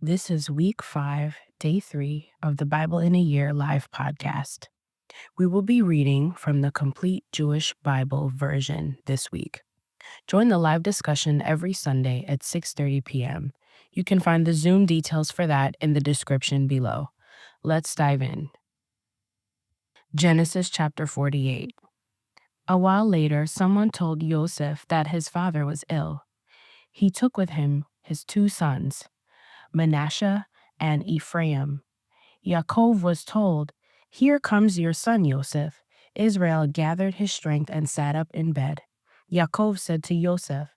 This is week 5, day 3 of the Bible in a Year live podcast. We will be reading from the Complete Jewish Bible version this week. Join the live discussion every Sunday at 6:30 p.m. You can find the Zoom details for that in the description below. Let's dive in. Genesis chapter 48. A while later, someone told Yosef that his father was ill. He took with him his 2 sons, Manasseh and Ephraim. Yaakov was told, "Here comes your son Yosef." Israel gathered his strength and sat up in bed. Yaakov said to Yosef,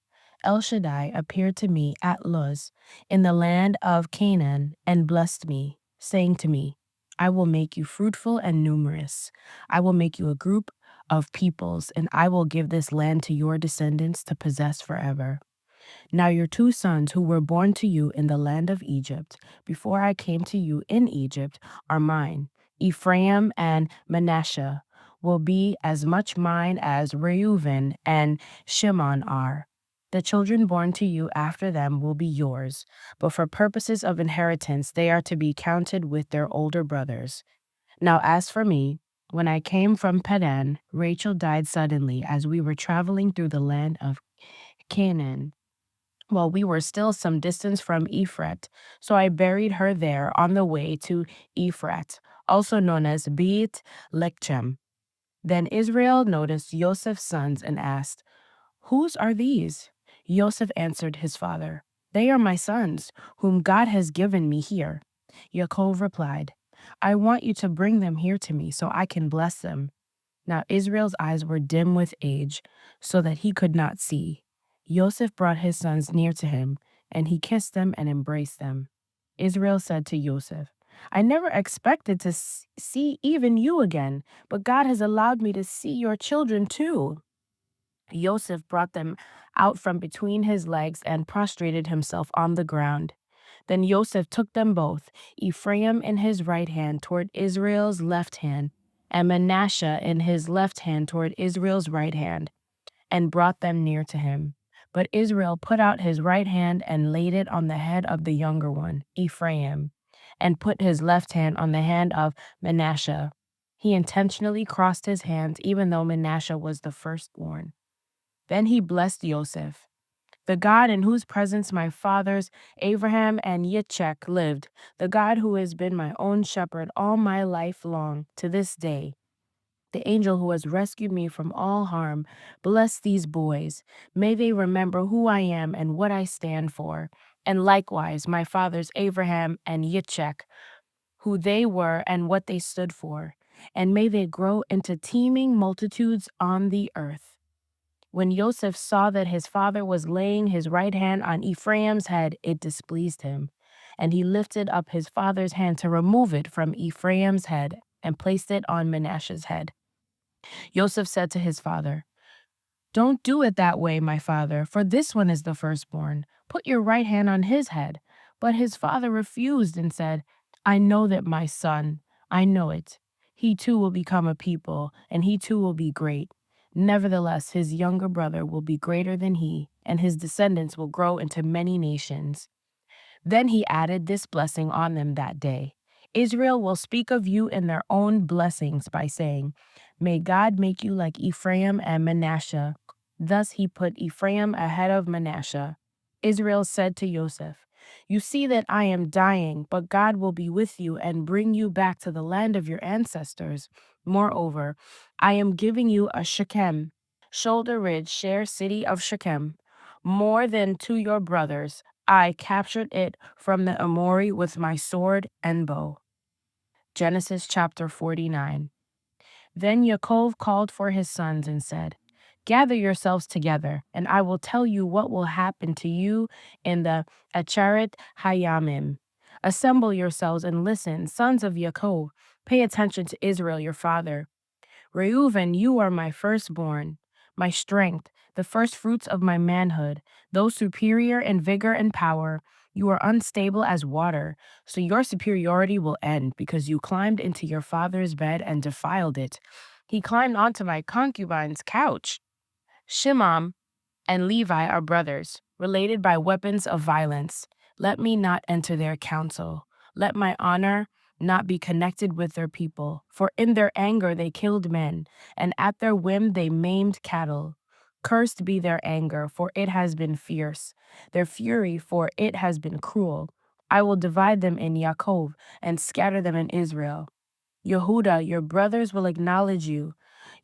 "El Shaddai appeared to me at Luz in the land of Canaan and blessed me, saying to me, 'I will make you fruitful and numerous. I will make you a group of peoples, and I will give this land to your descendants to possess forever.' Now your 2 sons who were born to you in the land of Egypt, before I came to you in Egypt, are mine. Ephraim and Manasseh will be as much mine as Reuben and Shimon are. The children born to you after them will be yours, but for purposes of inheritance they are to be counted with their older brothers. Now as for me, when I came from Padan, Rachel died suddenly as we were traveling through the land of Canaan, while we were still some distance from Ephrat, so I buried her there on the way to Ephrat, also known as Beit Lechem. Then Israel noticed Joseph's sons and asked, 'Whose are these?' Joseph answered his father, 'They are my sons, whom God has given me here.' Yaakov replied, 'I want you to bring them here to me so I can bless them.' Now Israel's eyes were dim with age, so that he could not see. Joseph brought his sons near to him, and he kissed them and embraced them. Israel said to Joseph, 'I never expected to see even you again, but God has allowed me to see your children too.' Joseph brought them out from between his legs and prostrated himself on the ground. Then Joseph took them both, Ephraim in his right hand toward Israel's left hand, and Manasseh in his left hand toward Israel's right hand, and brought them near to him. But Israel put out his right hand and laid it on the head of the younger one, Ephraim, and put his left hand on the hand of Manasseh. He intentionally crossed his hands, even though Manasseh was the firstborn. Then he blessed Joseph. "The God in whose presence my fathers Abraham and Yitzchak lived, the God who has been my own shepherd all my life long to this day, the angel who has rescued me from all harm, bless these boys. May they remember who I am and what I stand for, and likewise my fathers Abraham and Yitzchak, who they were and what they stood for, and may they grow into teeming multitudes on the earth." When Joseph saw that his father was laying his right hand on Ephraim's head, it displeased him. And he lifted up his father's hand to remove it from Ephraim's head and placed it on Manasseh's head. Joseph said to his father, "Don't do it that way, my father, for this one is the firstborn. Put your right hand on his head." But his father refused and said, "I know that my son, I know it. He too will become a people, and he too will be great. Nevertheless, his younger brother will be greater than he, and his descendants will grow into many nations." Then he added this blessing on them that day: "Israel will speak of you in their own blessings by saying, 'May God make you like Ephraim and Manasseh.'" Thus he put Ephraim ahead of Manasseh. Israel said to Joseph, "You see that I am dying, but God will be with you and bring you back to the land of your ancestors. Moreover, I am giving you a Shechem, shoulder ridge, share city of Shechem, more than to your brothers. I captured it from the Amori with my sword and bow." Genesis chapter 49. Then Yaakov called for his sons and said, "Gather yourselves together, and I will tell you what will happen to you in the Acharit Hayamim. Assemble yourselves and listen, sons of Yaakov. Pay attention to Israel, your father. Reuben, you are my firstborn, my strength, the first fruits of my manhood, though superior in vigor and power. You are unstable as water, so your superiority will end because you climbed into your father's bed and defiled it. He climbed onto my concubine's couch. Shimon and Levi are brothers, related by weapons of violence. Let me not enter their council. Let my honor not be connected with their people. For in their anger they killed men, and at their whim they maimed cattle. Cursed be their anger, for it has been fierce, their fury, for it has been cruel. I will divide them in Yaakov and scatter them in Israel. Yehuda, your brothers will acknowledge you.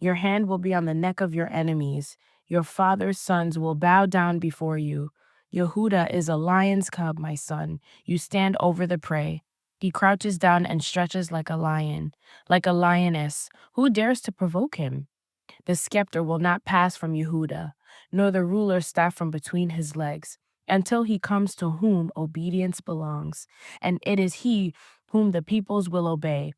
Your hand will be on the neck of your enemies. Your father's sons will bow down before you. Yehuda is a lion's cub, my son. You stand over the prey. He crouches down and stretches like a lion, like a lioness. Who dares to provoke him? The scepter will not pass from Yehuda, nor the ruler's staff from between his legs, until he comes to whom obedience belongs. And it is he whom the peoples will obey,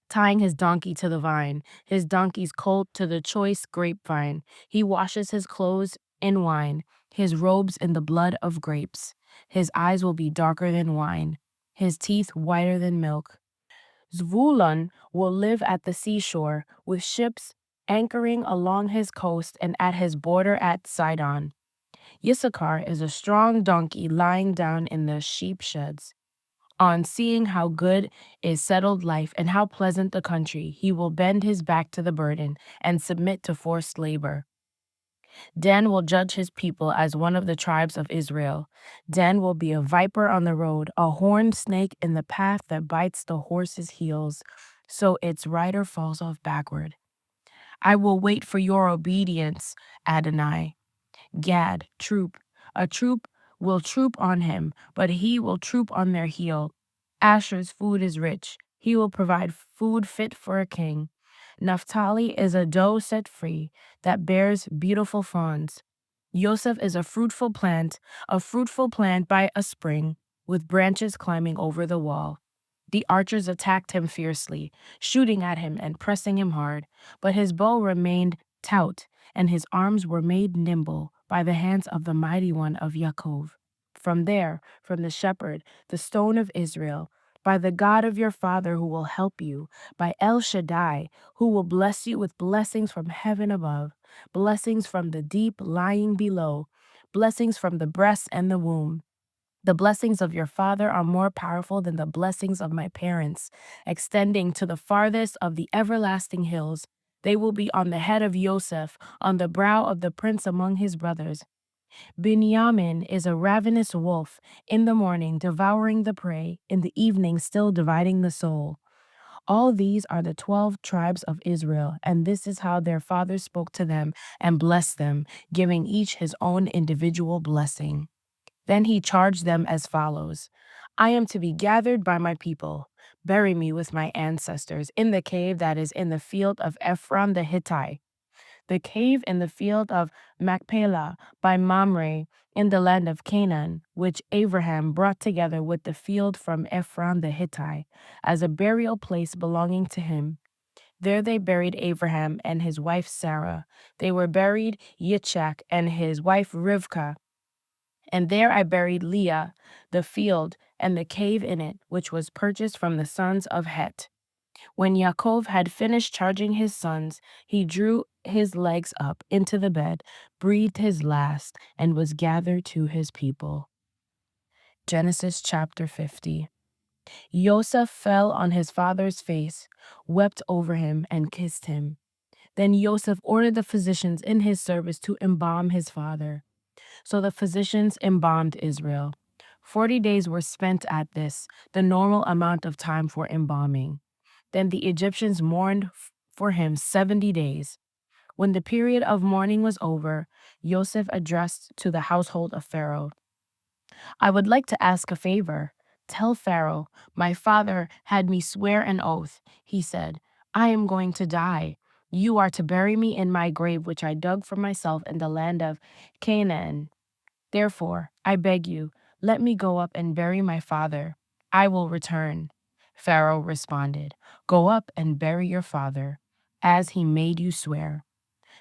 tying his donkey to the vine, his donkey's colt to the choice grapevine. He washes his clothes in wine, his robes in the blood of grapes. His eyes will be darker than wine, his teeth whiter than milk. Zvulun will live at the seashore, with ships anchoring along his coast and at his border at Sidon. Issachar is a strong donkey lying down in the sheep sheds. On seeing how good is settled life and how pleasant the country, he will bend his back to the burden and submit to forced labor. Dan will judge his people as one of the tribes of Israel. Dan will be a viper on the road, a horned snake in the path that bites the horse's heels, so its rider falls off backward. I will wait for your obedience, Adonai. Gad, troop. A troop will troop on him, but he will troop on their heel. Asher's food is rich. He will provide food fit for a king. Naphtali is a doe set free that bears beautiful fawns. Yosef is a fruitful plant by a spring, with branches climbing over the wall. The archers attacked him fiercely, shooting at him and pressing him hard, but his bow remained taut, and his arms were made nimble by the hands of the mighty one of Yaakov. From there, from the shepherd, the stone of Israel, by the God of your father who will help you, by El Shaddai, who will bless you with blessings from heaven above, blessings from the deep lying below, blessings from the breast and the womb. The blessings of your father are more powerful than the blessings of my parents, extending to the farthest of the everlasting hills. They will be on the head of Yosef, on the brow of the prince among his brothers. Binyamin is a ravenous wolf, in the morning devouring the prey, in the evening still dividing the soul. All these are the 12 tribes of Israel, and this is how their father spoke to them and blessed them, giving each his own individual blessing. Then he charged them as follows: I am to be gathered by my people. Bury me with my ancestors in the cave that is in the field of Ephron the Hittite, the cave in the field of Machpelah by Mamre in the land of Canaan, which Abraham brought together with the field from Ephron the Hittite, as a burial place belonging to him. There they buried Abraham and his wife Sarah. They were buried Yitzchak and his wife Rivkah. And there I buried Leah, the field, and the cave in it, which was purchased from the sons of Het. When Yaakov had finished charging his sons, he drew his legs up into the bed, breathed his last, and was gathered to his people. Genesis chapter 50. Yosef fell on his father's face, wept over him, and kissed him. Then Yosef ordered the physicians in his service to embalm his father. So the physicians embalmed Israel. 40 days were spent at this, the normal amount of time for embalming. Then the Egyptians mourned for him 70 days. When the period of mourning was over, Yosef addressed to the household of Pharaoh, I would like to ask a favor. Tell Pharaoh, my father had me swear an oath. He said, I am going to die. You are to bury me in my grave, which I dug for myself in the land of Canaan. Therefore, I beg you, let me go up and bury my father. I will return. Pharaoh responded, Go up and bury your father, as he made you swear.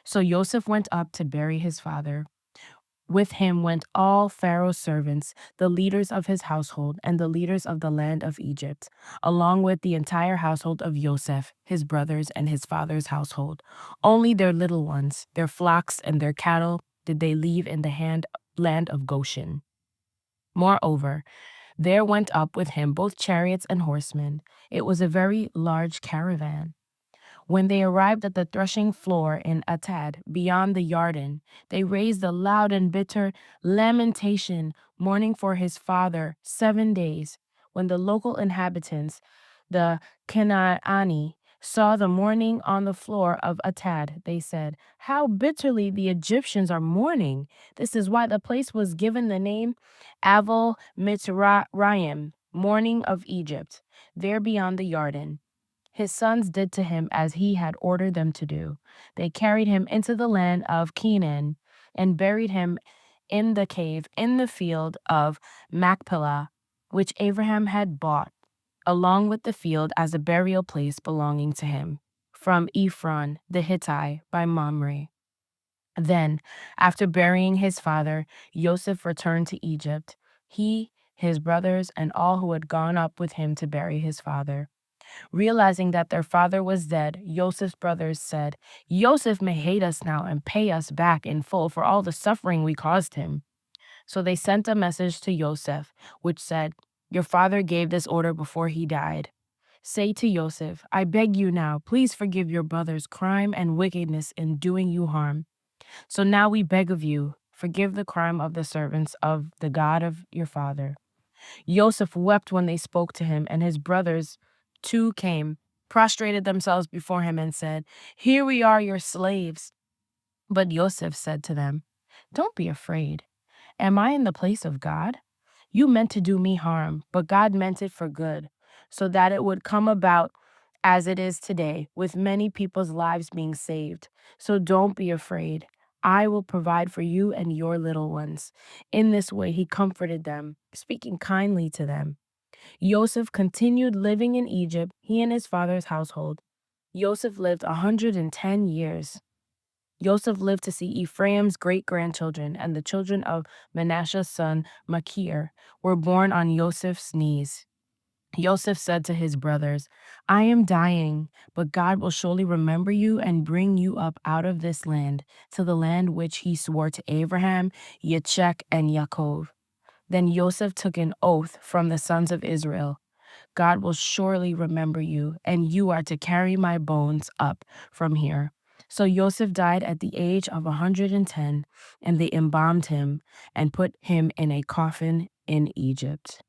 So Joseph went up to bury his father. With him went all Pharaoh's servants, the leaders of his household, and the leaders of the land of Egypt, along with the entire household of Joseph, his brothers, and his father's household. Only their little ones, their flocks, and their cattle did they leave in the land of Goshen. Moreover, there went up with him both chariots and horsemen. It was a very large caravan. When they arrived at the threshing floor in Atad, beyond the Yarden, they raised a loud and bitter lamentation, mourning for his father 7 days. When the local inhabitants, the Canaani, saw the mourning on the floor of Atad, they said, "How bitterly the Egyptians are mourning! This is why the place was given the name Aval Mitzrayim, mourning of Egypt, there beyond the Yarden." His sons did to him as he had ordered them to do. They carried him into the land of Canaan and buried him in the cave in the field of Machpelah, which Abraham had bought, along with the field as a burial place belonging to him, from Ephron the Hittite by Mamre. Then, after burying his father, Joseph returned to Egypt, he, his brothers, and all who had gone up with him to bury his father. Realizing that their father was dead, Joseph's brothers said, "Joseph may hate us now and pay us back in full for all the suffering we caused him." So they sent a message to Joseph, which said, "Your father gave this order before he died. Say to Joseph, I beg you now, please forgive your brother's crime and wickedness in doing you harm. So now we beg of you, forgive the crime of the servants of the God of your father." Joseph wept when they spoke to him, and his brothers too came, prostrated themselves before him, and said, "Here we are, your slaves." But Joseph said to them, "Don't be afraid. Am I in the place of God? You meant to do me harm, but God meant it for good, so that it would come about as it is today, with many people's lives being saved. So don't be afraid. I will provide for you and your little ones." In this way, he comforted them, speaking kindly to them. Joseph continued living in Egypt, he and his father's household. Joseph lived 110 years. Joseph lived to see Ephraim's great-grandchildren, and the children of Manasseh's son Machir were born on Joseph's knees. Joseph said to his brothers, "I am dying, but God will surely remember you and bring you up out of this land, to the land which he swore to Abraham, Yitzchak, and Yaakov." Then Joseph took an oath from the sons of Israel. "God will surely remember you, and you are to carry my bones up from here." So Joseph died at the age of 110, and they embalmed him and put him in a coffin in Egypt.